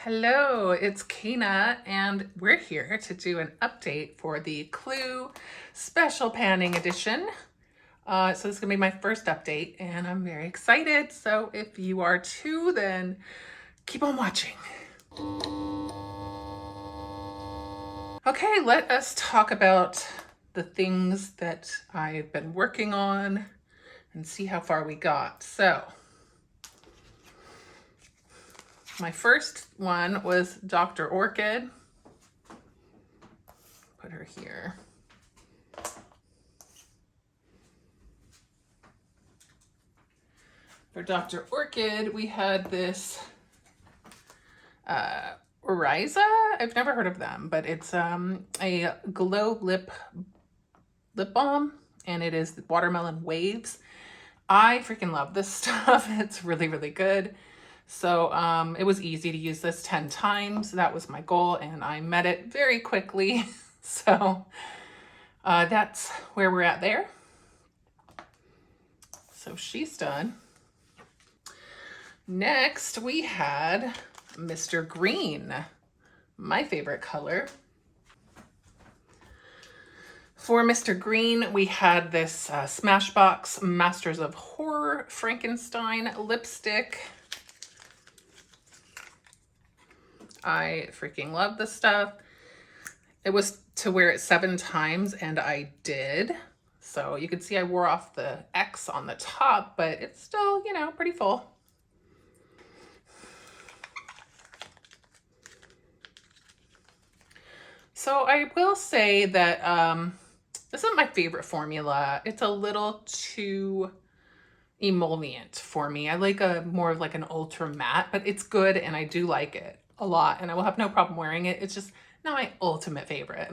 Hello, it's Kana, and we're here to do an update for the Clue Special Panning Edition. So this is gonna be my first update, and I'm very excited. So if you are too, then keep on watching. Okay, let us talk about the things that I've been working on and see how far we got. So my first one was Dr. Orchid. Put her here. For Dr. Orchid, we had this Oriza. I've never heard of them, but it's a glow lip balm, and it is watermelon waves. I freaking love this stuff. It's really, really good. So it was easy to use this 10 times. That was my goal, and I met it very quickly. So that's where we're at there. So she's done. Next, we had Mr. Green, my favorite color. For Mr. Green, we had this Smashbox Masters of Horror Frankenstein lipstick. I freaking love this stuff. It was to wear it 7 times, and I did. So you can see I wore off the X on the top, but it's still, you know, pretty full. So I will say that this isn't my favorite formula. It's a little too emollient for me. I like more of like an ultra matte, but it's good and I do like it a lot and I will have no problem wearing it. It's just not my ultimate favorite.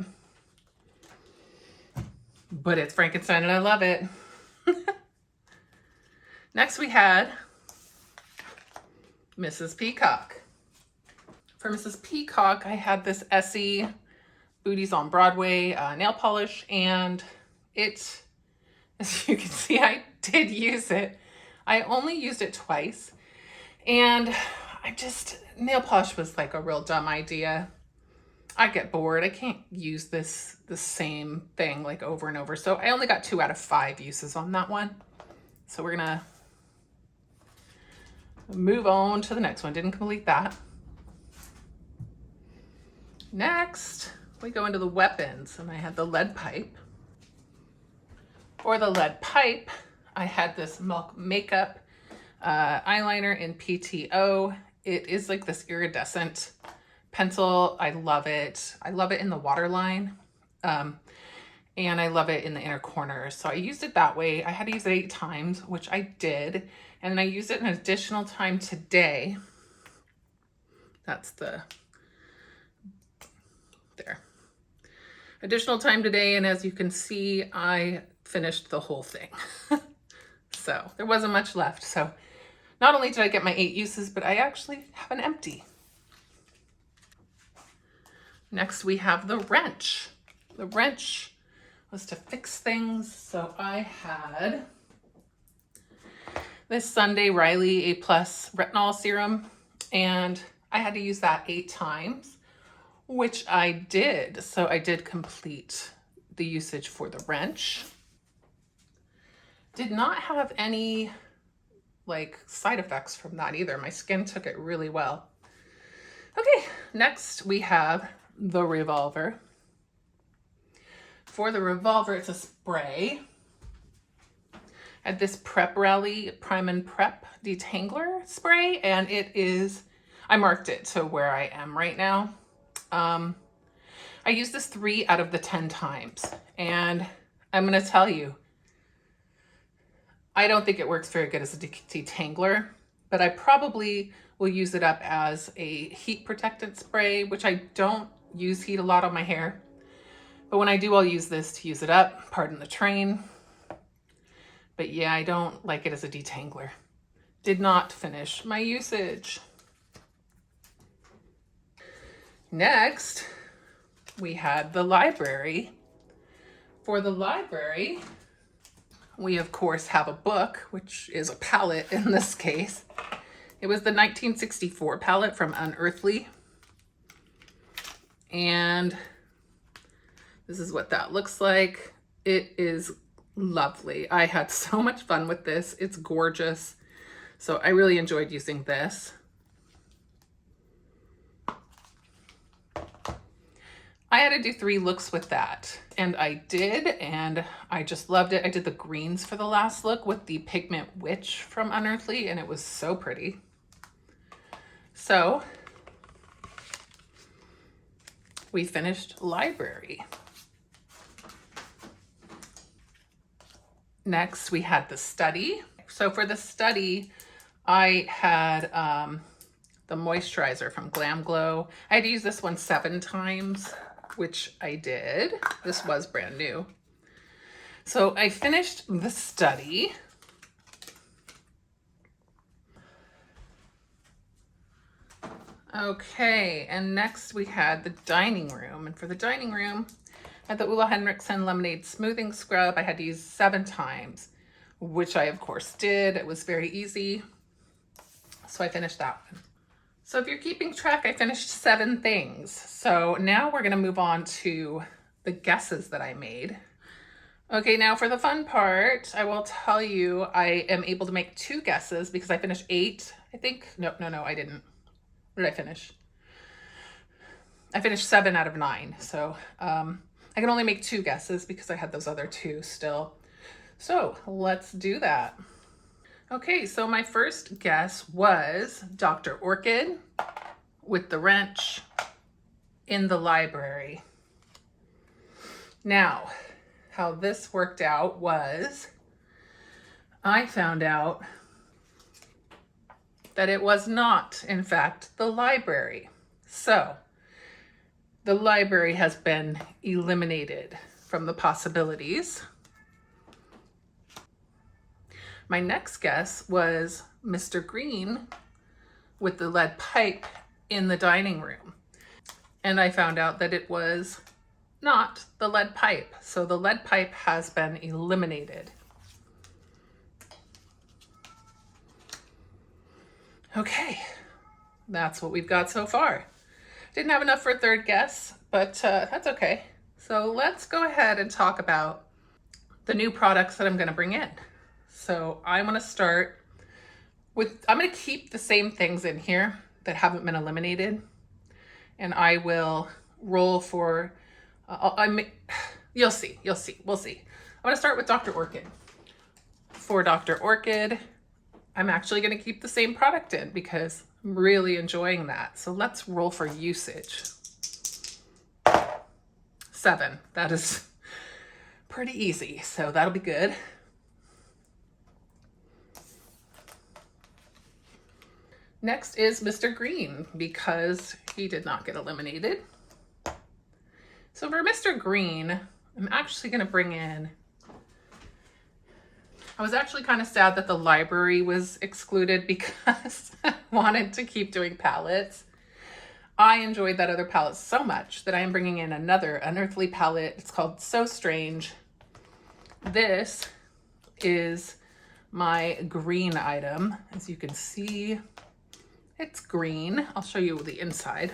But it's Frankenstein and I love it. Next we had Mrs. Peacock. For Mrs. Peacock, I had this Essie Booties on Broadway nail polish, and it, as you can see, I did use it. I only used it twice, and nail polish was like a real dumb idea. I get bored. I can't use the same thing like over and over. So I only got 2 out of 5 uses on that one. So we're gonna move on to the next one. Didn't complete that. Next, we go into the weapons, and I had the lead pipe. For the lead pipe, I had this Milk Makeup eyeliner in PTO. It is like this iridescent pencil. I love it. I love it in the waterline, and I love it in the inner corners. So I used it that way. I had to use it 8 times, which I did, and I used it an additional time today. That's the there. Additional time today, and as you can see, I finished the whole thing. So there wasn't much left. So not only did I get my 8 uses, but I actually have an empty. Next, we have the wrench. The wrench was to fix things. So I had this Sunday Riley A+ retinol serum, and I had to use that 8 times. Which I did. So I did complete the usage for the wrench. Did not have any like side effects from that either. My skin took it really well. Okay, next we have the revolver. For the revolver, it's a spray. I had this Prep Rally Prime and Prep Detangler spray, and it is, I marked it to where I am right now. I used this 3 out of the 10 times, and I'm going to tell you, I don't think it works very good as a detangler, but I probably will use it up as a heat protectant spray, which I don't use heat a lot on my hair. But when I do, I'll use this to use it up. Pardon the train. But yeah, I don't like it as a detangler. Did not finish my usage. Next, we had the library. For the library, we of course have a book, which is a palette in this case. It was the 1964 palette from Unearthly. And this is what that looks like. It is lovely. I had so much fun with this. It's gorgeous. So I really enjoyed using this. I had to do 3 looks with that, and I did, and I just loved it. I did the greens for the last look with the Pigment Witch from Unearthly, and it was so pretty. So we finished Library. Next, we had the Study. So for the Study, I had the moisturizer from Glam Glow. I had to use this one 7 times, which I did. This was brand new. So I finished the Study. Okay, and next we had the Dining Room. And for the Dining Room, I had the Ulla Henriksen Lemonade Smoothing Scrub. I had to use 7 times, which I of course did. It was very easy. So I finished that one. So if you're keeping track, I finished 7 things. So now we're gonna move on to the guesses that I made. Okay, now for the fun part, I will tell you I am able to make 2 guesses because I finished 8, I think. No, I didn't. What did I finish? I finished 7 out of 9. So I can only make 2 guesses because I had those other 2 still. So let's do that. Okay, so my first guess was Dr. Orchid with the wrench in the library. Now, how this worked out was I found out that it was not, in fact, the library. So the library has been eliminated from the possibilities. My next guess was Mr. Green with the lead pipe in the dining room. And I found out that it was not the lead pipe. So the lead pipe has been eliminated. Okay, that's what we've got so far. Didn't have enough for a third guess, but that's okay. So let's go ahead and talk about the new products that I'm gonna bring in. So I wanna start with, I'm gonna keep the same things in here that haven't been eliminated, and I will roll for, you'll see, we'll see. I'm gonna start with Dr. Orchid. For Dr. Orchid, I'm actually gonna keep the same product in because I'm really enjoying that. So let's roll for usage. 7, that is pretty easy, so that'll be good. Next is Mr. Green because he did not get eliminated. So for Mr. Green, I'm actually gonna bring in, I was actually kind of sad that the library was excluded because I wanted to keep doing palettes. I enjoyed that other palette so much that I am bringing in another Unearthly palette. It's called So Strange. This is my green item. As you can see, it's green. I'll show you the inside.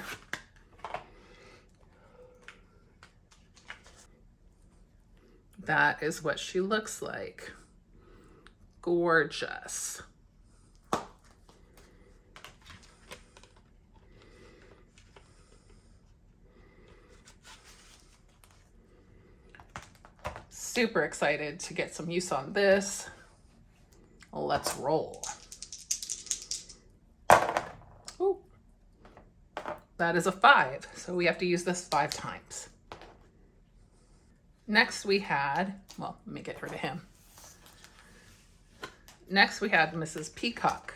That is what she looks like. Gorgeous. Super excited to get some use on this. Let's roll. Ooh. That is a 5, so we have to use this 5 times. Next we had, well, let me get rid of him. Next we had Mrs. Peacock.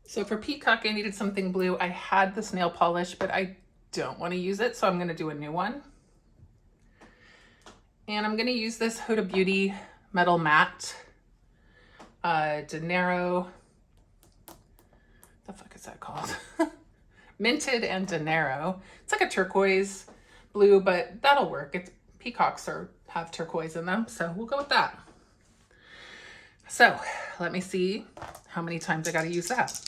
So for Peacock, I needed something blue. I had this nail polish, but I don't want to use it, so I'm going to do a new one. And I'm going to use this Huda Beauty Metal Matte Dinero. The fuck is that called? Minted and Dinero. It's like a turquoise blue, but that'll work. It's peacocks have turquoise in them, so we'll go with that. So let me see how many times I got to use that.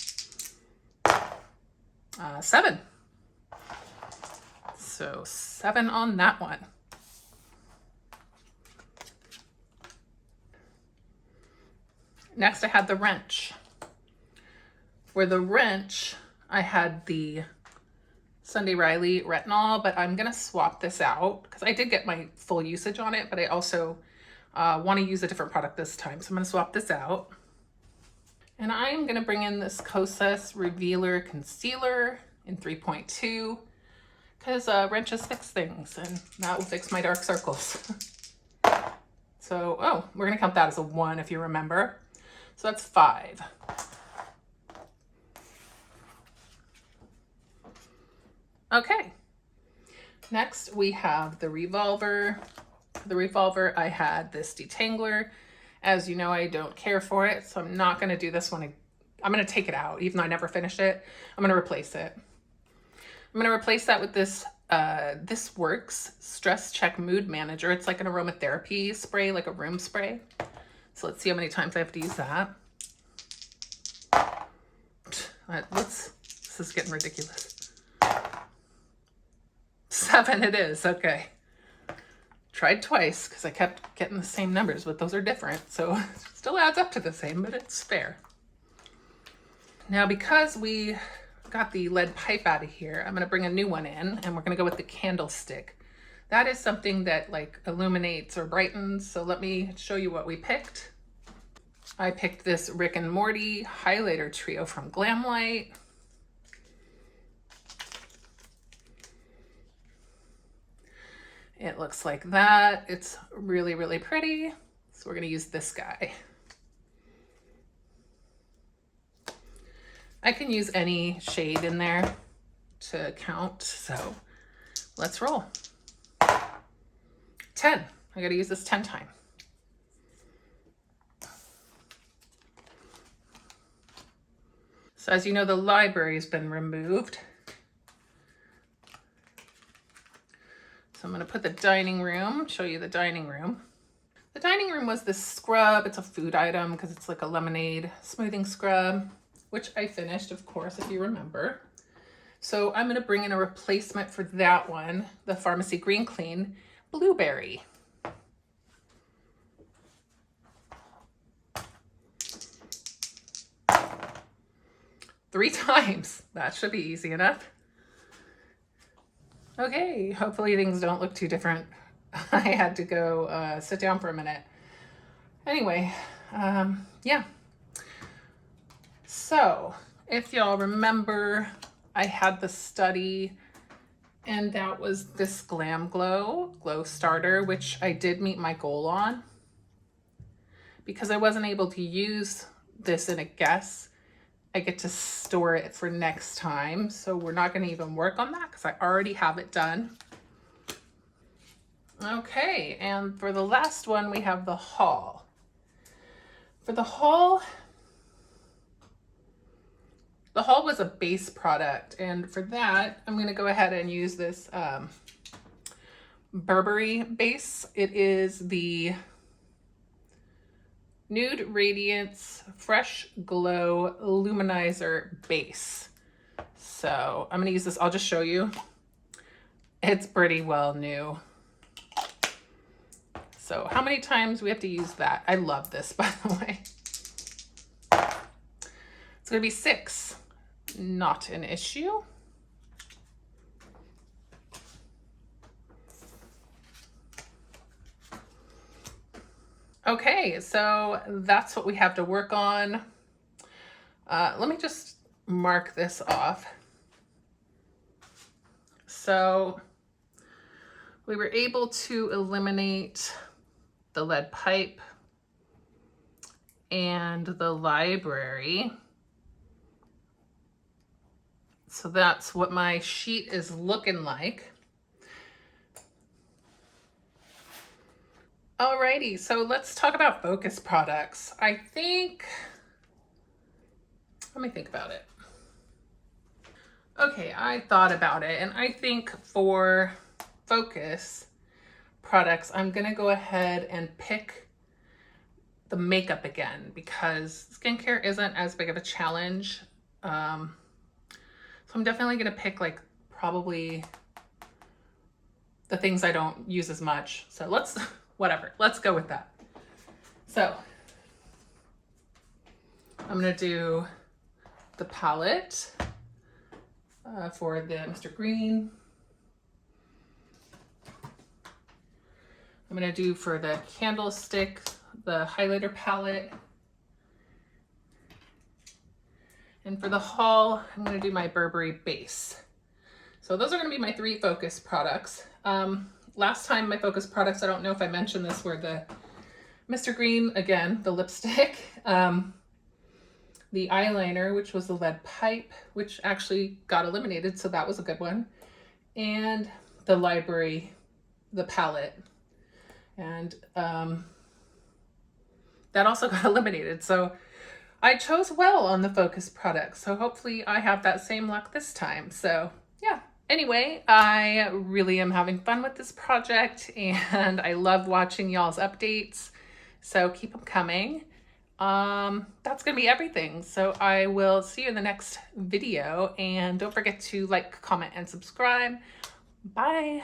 7. So 7 on that one. Next, I had the wrench. For the wrench, I had the Sunday Riley retinol, but I'm gonna swap this out because I did get my full usage on it, but I also want to use a different product this time. So I'm gonna swap this out. And I'm gonna bring in this Kosas Revealer Concealer in 3.2 because wrenches fix things, and that will fix my dark circles. So, oh, we're gonna count that as a 1 if you remember. So that's 5. Okay, next we have the Revolver. For the Revolver, I had this detangler. As you know, I don't care for it, so I'm not gonna do this one. I'm gonna take it out, even though I never finished it. I'm gonna replace it. I'm gonna replace that with this This Works Stress Check Mood Manager. It's like an aromatherapy spray, like a room spray. So let's see how many times I have to use that. This is getting ridiculous. 7 it is, okay. Tried twice because I kept getting the same numbers, but those are different. So it still adds up to the same, but it's fair. Now, because we got the lead pipe out of here, I'm gonna bring a new one in, and we're gonna go with the candlestick. That is something that like illuminates or brightens. So let me show you what we picked. I picked this Rick and Morty highlighter trio from Glamlight. It looks like that. It's really, really pretty. So we're gonna use this guy. I can use any shade in there to count, so let's roll. 10. I gotta use this 10 times. So as you know, the library's been removed. So I'm gonna put the dining room, show you the dining room. The dining room was this scrub. It's a food item because it's like a lemonade smoothing scrub, which I finished, of course, if you remember. So I'm gonna bring in a replacement for that one, the Pharmacy Green Clean Blueberry. Three times. That should be easy enough. Okay, hopefully things don't look too different. I had to go sit down for a minute. Anyway, yeah. So if y'all remember, I had the study, and that was this Glam Glow Starter, which I did meet my goal on. Because I wasn't able to use this in a guess, I get to store it for next time. So we're not gonna even work on that because I already have it done. Okay, and for the last one, we have the haul. For the haul was a base product, and for that, I'm gonna go ahead and use this Burberry base. It is the Nude Radiance Fresh Glow Luminizer Base. So I'm gonna use this, I'll just show you. It's pretty well new. So how many times we have to use that? I love this, by the way. It's gonna be 6, not an issue. Okay, so that's what we have to work on. Let me just mark this off. So we were able to eliminate the lead pipe and the library. So that's what my sheet is looking like. Alrighty, so let's talk about focus products. Let me think about it. Okay, I thought about it, and I think for focus products, I'm gonna go ahead and pick the makeup again because skincare isn't as big of a challenge. So I'm definitely gonna pick like probably the things I don't use as much. So whatever, let's go with that. So I'm gonna do the palette for the Mr. Green. I'm gonna do for the candlestick, the highlighter palette. And for the haul, I'm gonna do my Burberry base. So those are gonna be my 3 focus products. Last time my focus products, I don't know if I mentioned this, were the Mr. Green, again, the lipstick, the eyeliner, which was the lead pipe, which actually got eliminated, so that was a good one, and the library, the palette. And that also got eliminated. So I chose well on the focus products. So hopefully I have that same luck this time. So yeah. Anyway, I really am having fun with this project and I love watching y'all's updates. So keep them coming. That's gonna be everything. So I will see you in the next video, and don't forget to like, comment, and subscribe. Bye.